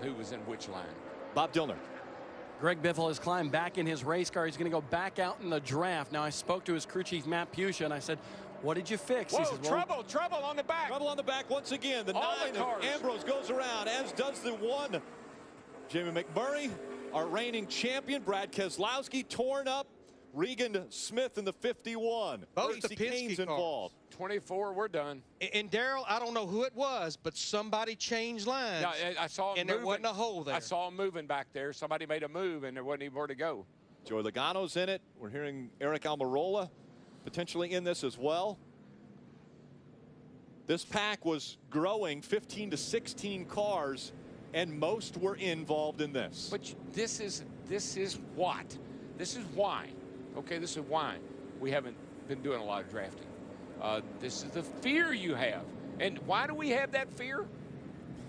who was in which line. Bob Dillner. Greg Biffle has climbed back in his race car. He's going to go back out in the draft. Now, I spoke to his crew chief, Matt Pusha, and I said, what did you fix? Whoa, he says, well, trouble on the back. Trouble on the back once again. The 9 of Ambrose goes around, as does the 1. Jamie McMurray, our reigning champion. Brad Keselowski torn up. Regan Smith in the 51. Both Casey the Penske Kane's cars. involved. 24, we're done. And Darrell, I don't know who it was, but somebody changed lines. Yeah, I saw him and moving. there wasn't a hole there. I saw him moving back there. Somebody made a move, and there wasn't anywhere to go. Joey Logano's in it. We're hearing Eric Almirola potentially in this as well. This pack was growing 15 to 16 cars, and most were involved in this. But this is what? This is why. Okay, this is why we haven't been doing a lot of drafting. This is the fear you have. And why do we have that fear?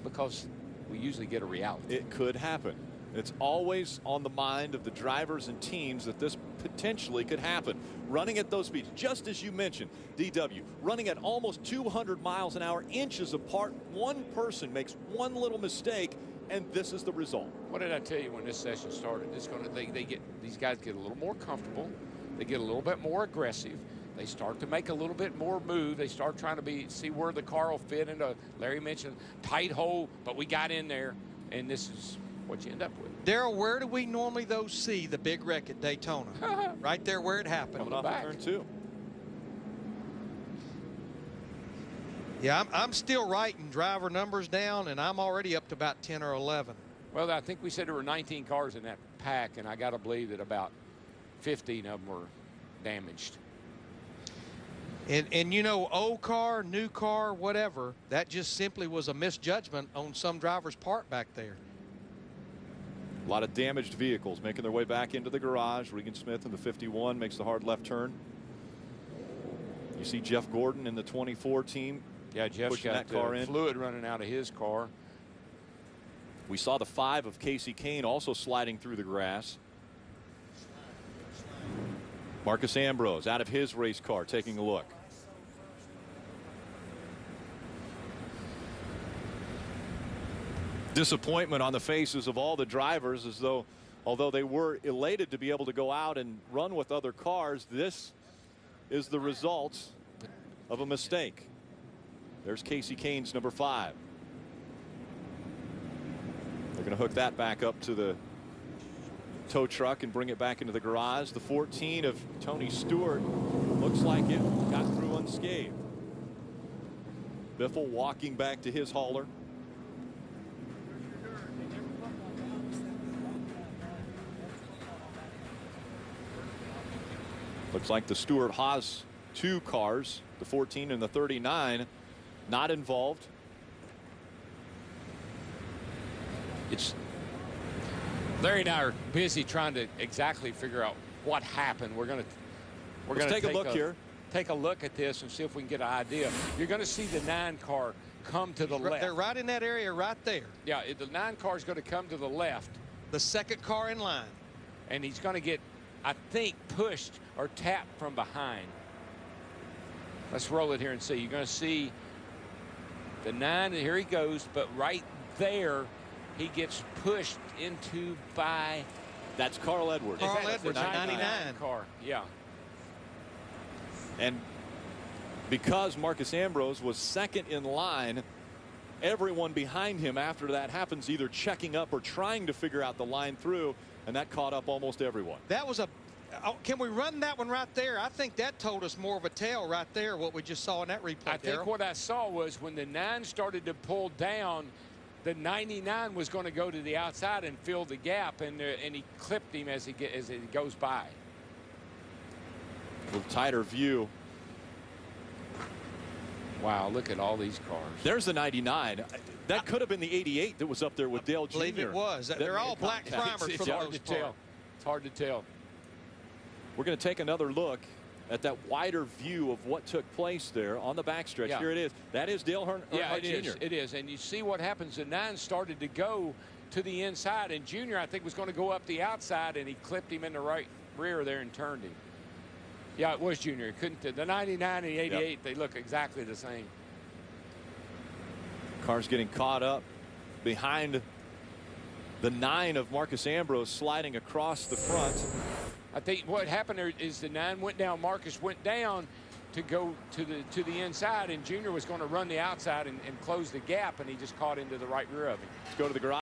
Because we usually get a reality. It could happen. It's always on the mind of the drivers and teams that this potentially could happen. Running at those speeds, just as you mentioned, DW, running at almost 200 miles an hour, inches apart. One person makes one little mistake, and this is the result. What did I tell you when this session started? It's going to these guys get a little more comfortable. They get a little bit more aggressive. They start to make a little bit more move. They start trying to see where the car will fit into. Larry mentioned tight hole, but we got in there, and this is what you end up with. Darrell, where do we normally see the big wreck at Daytona? Right there where it happened. Coming off of turn 2. Yeah, I'm still writing driver numbers down, and I'm already up to about 10 or 11. Well, I think we said there were 19 cars in that pack, and I got to believe that about 15 of them were damaged. And you know, old car, new car, whatever, that just simply was a misjudgment on some driver's part back there. A lot of damaged vehicles making their way back into the garage. Regan Smith in the 51 makes the hard left turn. You see Jeff Gordon in the 24 team. Yeah, Jeff's pushing got that car in. Fluid running out of his car. We saw the 5 of Casey Kane also sliding through the grass. Marcus Ambrose out of his race car taking a look. Disappointment on the faces of all the drivers, as though although they were elated to be able to go out and run with other cars, this is the result of a mistake. There's Casey Kane's number 5. They're going to hook that back up to the tow truck and bring it back into the garage. The 14 of Tony Stewart looks like it got through unscathed. Biffle walking back to his hauler. Looks like the Stewart Haas 2 cars, the 14 and the 39, not involved. Larry and I are busy trying to exactly figure out what happened. We're going to take a look here. Take a look at this and see if we can get an idea. You're going to see the 9 car come to the left. They're right in that area right there. Yeah, the 9 car is going to come to the left. The second car in line. And he's going to get, I think, pushed or tapped from behind. Let's roll it here and see. You're going to see the 9, and here he goes, but right there, he gets pushed into by. That's Carl Edwards. Carl Edwards, 99 car. Yeah. And because Marcus Ambrose was second in line, everyone behind him after that happens either checking up or trying to figure out the line through, and that caught up almost everyone. That was a. Can we run that one right there? I think that told us more of a tale right there, what we just saw in that replay. I think what I saw was when the 9 started to pull down, the 99 was going to go to the outside and fill the gap, and he clipped him as he goes by. A little tighter view. Wow, look at all these cars. There's the 99. That could have been the 88 that was up there with Dale Jr. I believe it was. They're all black primers for the most part. It's hard to tell. We're going to take another look at that wider view of what took place there on the backstretch. Yeah. Here it is. That is Dale Earnhardt Jr. It is. And you see what happens. The 9 started to go to the inside, and Junior, I think, was going to go up the outside, and he clipped him in the right rear there and turned him. Yeah, it was Junior. It couldn't. The 99 and the 88, yep. They look exactly the same. Car's getting caught up behind The 9 of Marcus Ambrose sliding across the front. I think what happened there is the 9 went down. Marcus went down to go to the inside, and Junior was going to run the outside and close the gap, and he just caught into the right rear of him. Let's go to the garage.